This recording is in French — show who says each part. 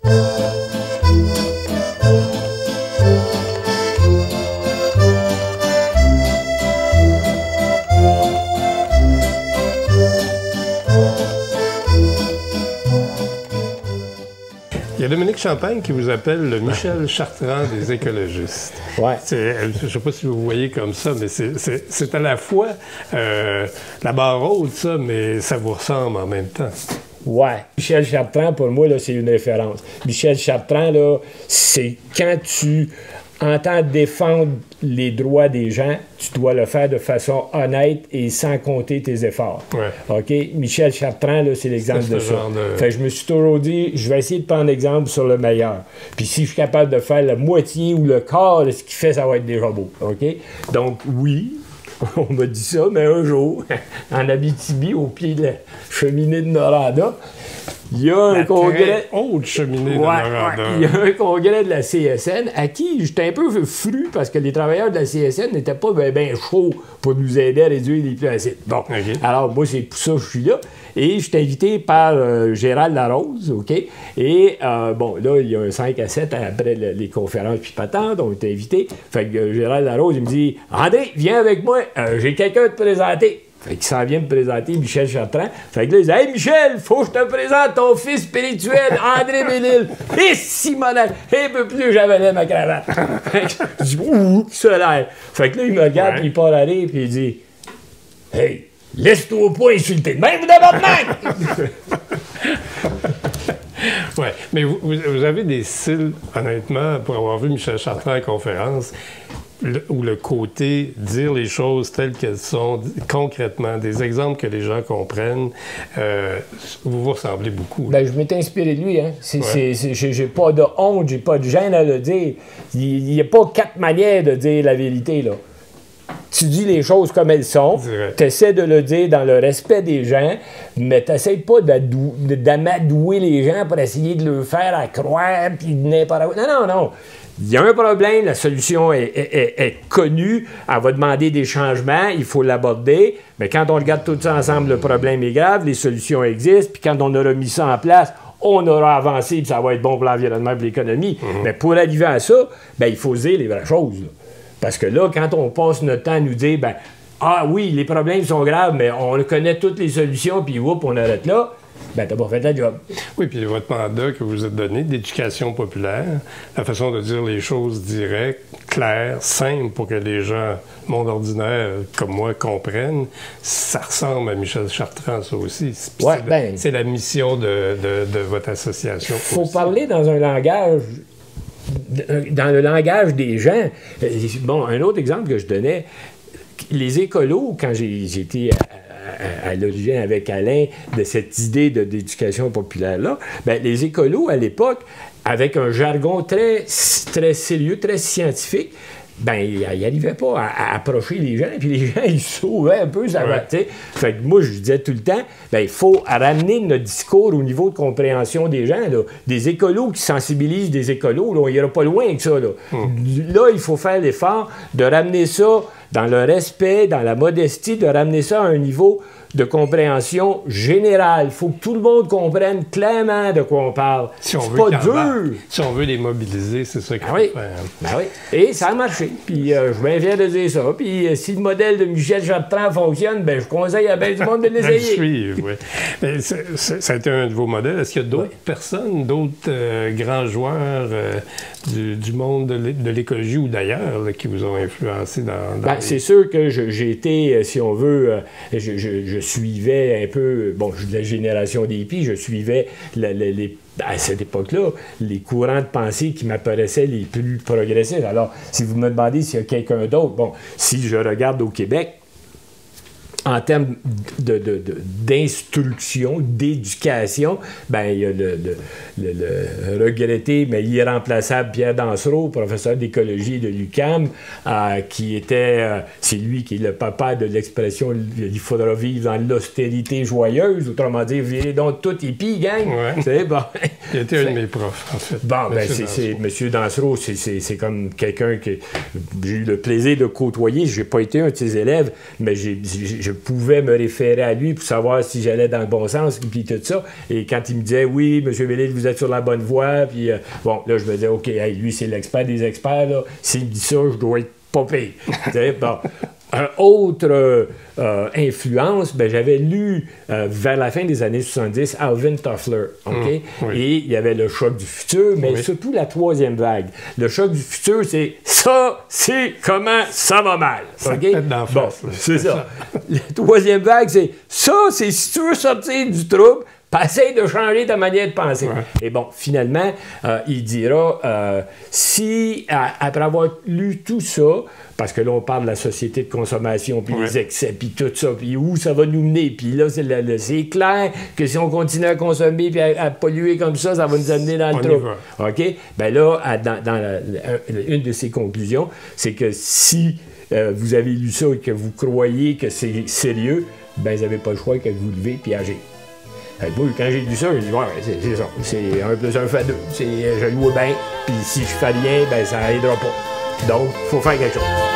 Speaker 1: Il y a Dominique Champagne qui vous appelle le Michel Chartrand des écologistes.
Speaker 2: Ouais.
Speaker 1: Je ne sais pas si vous voyez comme ça, mais c'est à la fois la barre haute, ça, mais ça vous ressemble en même temps.
Speaker 2: Ouais. Michel Chartrand, pour moi, c'est une référence. Michel Chartrand, c'est quand tu entends défendre les droits des gens, tu dois le faire de façon honnête et sans compter tes efforts.
Speaker 1: Ouais.
Speaker 2: OK? Michel Chartrand, c'est l'exemple de ça. Fait que je me suis toujours dit, je vais essayer de prendre exemple sur le meilleur. Puis si je suis capable de faire la moitié ou le quart de ce qu'il fait, ça va être déjà beau. OK? Donc, oui, on m'a dit ça, mais un jour, en Abitibi, au pied de la cheminée de Noranda, il y a un congrès.
Speaker 1: Haute cheminée de Noranda.
Speaker 2: Il y a un congrès de la CSN à qui j'étais un peu fru parce que les travailleurs de la CSN n'étaient pas bien chauds pour nous aider à réduire les plastiques. Bon. Okay. Alors, moi, c'est pour ça que je suis là. Et je suis invité par Gérald Larose, OK? Et, bon, là, il y a un 5 à 7 après les conférences puis patentes, on est invités. Fait que Gérald Larose, il me dit « André, viens avec moi, j'ai quelqu'un à te présenter. » Fait qu'il s'en vient me présenter, Michel Chartrand. Fait que là, il dit « Hey, Michel, faut que je te présente ton fils spirituel, André Bellil. » Et Simonel, un peu plus, j'avalais ma cravate. Fait que je dis « Ouh, solaire. » Fait que là, il me regarde, puis il part à rire, puis il dit « Hey, laisse-toi pas insulter de même, de
Speaker 1: Oui, mais vous avez des styles, honnêtement, pour avoir vu Michel Chartrand en conférence, où le côté dire les choses telles qu'elles sont, concrètement, des exemples que les gens comprennent, vous vous ressemblez beaucoup.
Speaker 2: Ben, je m'étais inspiré de lui. Hein. J'ai pas de honte, j'ai pas de gêne à le dire. Il n'y a pas 4 manières de dire la vérité, là. Tu dis les choses comme elles sont, tu essaies de le dire dans le respect des gens, mais tu n'essaies pas d'amadouer les gens pour essayer de le faire à croire, puis n'importe quoi. Non, non, non. Il y a un problème, la solution est connue, elle va demander des changements, il faut l'aborder, mais quand on regarde tout ça ensemble, le problème est grave, les solutions existent, puis quand on aura mis ça en place, on aura avancé, puis ça va être bon pour l'environnement et pour l'économie. Mais pour arriver à ça, ben, il faut dire les vraies choses, là. Parce que là, quand on passe notre temps à nous dire, ben, ah oui, les problèmes sont graves, mais on connaît toutes les solutions, puis whoop, on arrête là, ben, t'as pas fait la job.
Speaker 1: Oui, puis votre mandat que vous êtes donné d'éducation populaire, la façon de dire les choses directes, claires, simples, pour que les gens, monde ordinaire comme moi, comprennent, ça ressemble à Michel Chartrand, ça aussi.
Speaker 2: Ouais,
Speaker 1: c'est la mission de votre association.
Speaker 2: Il faut parler dans un langage... Dans le langage des gens. Bon, un autre exemple que je donnais, les écolos, quand j'étais à l'origine avec Alain de cette idée d'éducation populaire-là, bien, les écolos, à l'époque, avec un jargon très sérieux, très scientifique, ben, il n'arrivait pas à approcher les gens, puis les gens, ils sauvaient un peu, ça va, tu sais. Fait que moi, je disais tout le temps, ben, il faut ramener notre discours au niveau de compréhension des gens, là. Des écolos qui sensibilisent des écolos, là, on n'ira pas loin que ça, là. Là, il faut faire l'effort de ramener ça dans le respect, dans la modestie, de ramener ça à un niveau de compréhension générale. Il faut que tout le monde comprenne clairement de quoi on parle.
Speaker 1: Si on
Speaker 2: c'est
Speaker 1: veut
Speaker 2: pas dur.
Speaker 1: Si on veut les mobiliser, c'est ça qu'il faut
Speaker 2: faire.
Speaker 1: Ben
Speaker 2: oui. Et ça a marché. Puis je viens de dire ça. Puis si le modèle de Michel Chartrand fonctionne, ben je conseille à bien du monde de l'essayer.
Speaker 1: Suivre, oui. Mais ça a été un de vos modèles. Est-ce qu'il y a d'autres personnes, d'autres grands joueurs du monde de l'écologie ou d'ailleurs qui vous ont influencé dans
Speaker 2: ben, c'est sûr que j'ai été, si on veut, je suivais un peu, bon, je suis de la génération des hippies, je suivais à cette époque-là, les courants de pensée qui m'apparaissaient les plus progressifs. Alors, si vous me demandez s'il y a quelqu'un d'autre, bon, si je regarde au Québec, en termes d'instruction, d'éducation, ben il y a le regretté, mais irremplaçable Pierre Dansereau, professeur d'écologie de l'UQAM, qui était, c'est lui qui est le papa de l'expression « il faudra vivre dans l'austérité joyeuse », autrement dire, virez donc tout hippie, gang.
Speaker 1: Ouais.
Speaker 2: C'est bon.
Speaker 1: Il était un de mes profs, en fait.
Speaker 2: Bon, ben M. Dansereau, c'est comme quelqu'un que j'ai eu le plaisir de côtoyer. Je n'ai pas été un de ses élèves, mais je pouvais me référer à lui pour savoir si j'allais dans le bon sens, puis tout ça. Et quand il me disait, oui, M. Vélil, vous êtes sur la bonne voie, puis bon, là, je me disais, OK, hey, lui, c'est l'expert des experts, là. S'il me dit ça, je dois être pas pire. Bon. Un autre influence, ben, j'avais lu vers la fin des années 70 Alvin Toffler, OK?
Speaker 1: Oui.
Speaker 2: Et il y avait le choc du futur, mais surtout la troisième vague. Le choc du futur, c'est ça, c'est comment ça va mal, OK? Bon, c'est ça. La troisième vague, c'est ça, c'est si tu veux sortir du trouble, essaye de changer ta manière de penser. Ouais. Et bon, finalement, il dira, si, après avoir lu tout ça, parce que là, on parle de la société de consommation, puis les excès, puis tout ça, puis où ça va nous mener, puis là, c'est clair que si on continue à consommer puis à polluer comme ça va nous amener dans le trouble. OK? Bien là, une de ses conclusions, c'est que si vous avez lu ça et que vous croyez que c'est sérieux, bien, vous n'avez pas le choix que de vous lever puis agir. Moi, quand j'ai lu ça, j'ai dit, ouais, c'est ça. C'est 1 + 1 fait 2. Je le vois bien, puis si je fais rien, ben ça n'aidera pas. Donc, il faut faire quelque chose.